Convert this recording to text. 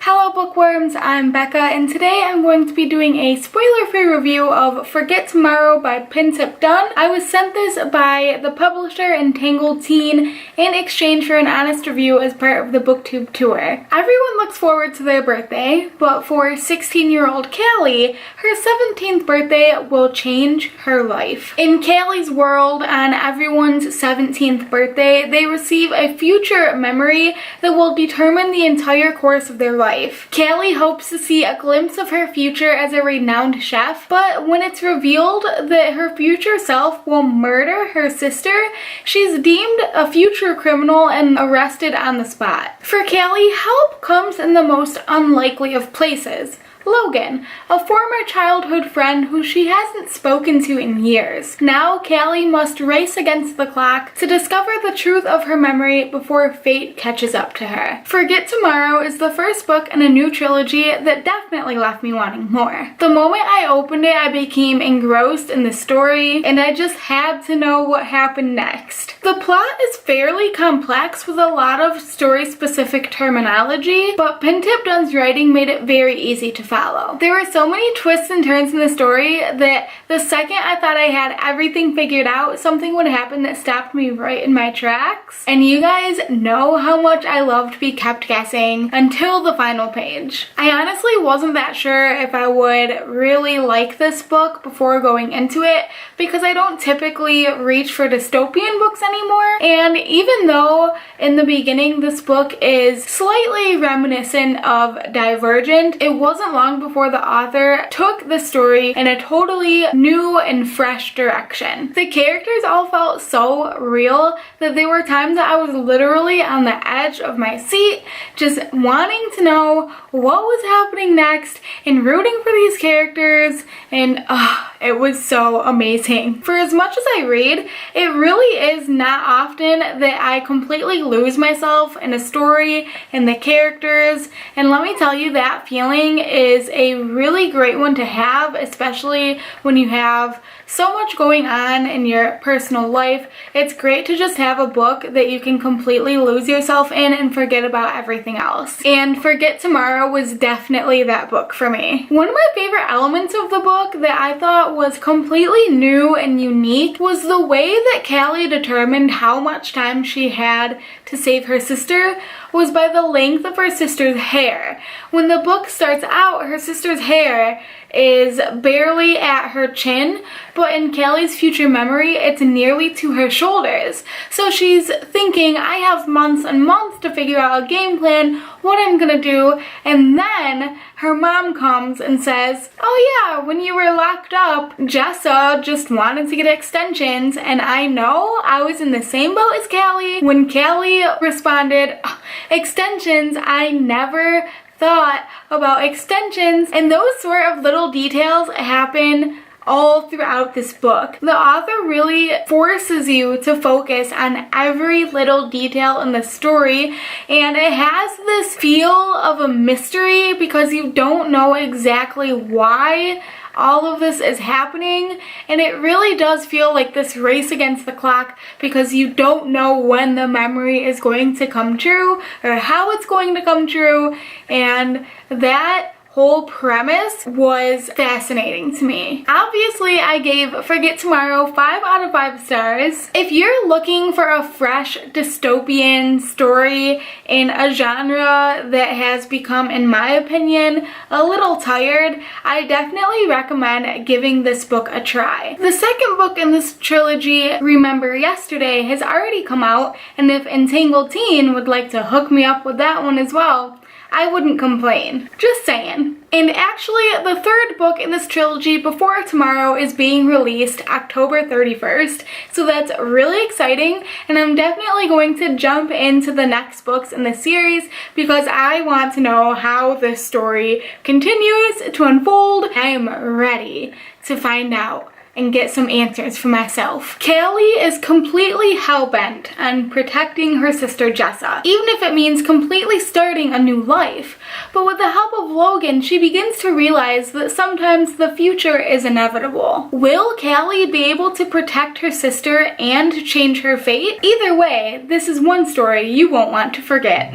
Hello bookworms, I'm Becca and today I'm going to be doing a spoiler-free review of Forget Tomorrow by Pintip Dunn. I was sent this by the publisher Entangled Teen in exchange for an honest review as part of the booktube tour. Everyone looks forward to their birthday, but for 16-year-old Callie, her 17th birthday will change her life. In Callie's world, on everyone's 17th birthday, they receive a future memory that will determine the entire course of their life. Callie hopes to see a glimpse of her future as a renowned chef, but when it's revealed that her future self will murder her sister, she's deemed a future criminal and arrested on the spot. For Callie, help comes in the most unlikely of places. Logan, a former childhood friend who she hasn't spoken to in years. Now Callie must race against the clock to discover the truth of her memory before fate catches up to her. Forget Tomorrow is the first book in a new trilogy that definitely left me wanting more. The moment I opened it, I became engrossed in the story and I just had to know what happened next. The plot is fairly complex with a lot of story-specific terminology, but Pintip Dunn's writing made it very easy to follow. There were so many twists and turns in the story that the second I thought I had everything figured out, something would happen that stopped me right in my tracks. And you guys know how much I love to be kept guessing until the final page. I honestly wasn't that sure if I would really like this book before going into it because I don't typically reach for dystopian books anymore. And even though in the beginning this book is slightly reminiscent of Divergent, it wasn't long before the author took the story in a totally new and fresh direction. The characters all felt so real that there were times that I was literally on the edge of my seat just wanting to know what was happening next and rooting for these characters, and it was so amazing. For as much as I read, it really is not often that I completely lose myself in a story and the characters, and let me tell you, that feeling is a really great one to have, especially when you have so much going on in your personal life. It's great to just have a book that you can completely lose yourself in and forget about everything else. And Forget Tomorrow was definitely that book for me. One of my favorite elements of the book that I thought was completely new and unique was the way that Callie determined how much time she had to save her sister was by the length of her sister's hair. When the book starts out, her sister's hair is barely at her chin, but in Callie's future memory, it's nearly to her shoulders. So she's thinking, I have months and months to figure out a game plan, what I'm gonna do, and then her mom comes and says, oh yeah, when you were locked up, Jessa just wanted to get extensions, and I know I was in the same boat as Callie. When Callie responded, extensions, I never thought about extensions, and those sort of little details happen all throughout this book. The author really forces you to focus on every little detail in the story, and it has this feel of a mystery because you don't know exactly why all of this is happening, and it really does feel like this race against the clock because you don't know when the memory is going to come true or how it's going to come true, and that whole premise was fascinating to me. Obviously, I gave Forget Tomorrow 5 out of 5 stars. If you're looking for a fresh dystopian story in a genre that has become, in my opinion, a little tired, I definitely recommend giving this book a try. The second book in this trilogy, Remember Yesterday, has already come out, and if Entangled Teen would like to hook me up with that one as well, I wouldn't complain. Just saying. And actually, the third book in this trilogy, Before Tomorrow, is being released October 31st, so that's really exciting, and I'm definitely going to jump into the next books in the series because I want to know how this story continues to unfold. I am ready to find out and get some answers for myself. Callie is completely hell-bent on protecting her sister Jessa, even if it means completely starting a new life. But with the help of Logan, she begins to realize that sometimes the future is inevitable. Will Callie be able to protect her sister and change her fate? Either way, this is one story you won't want to forget.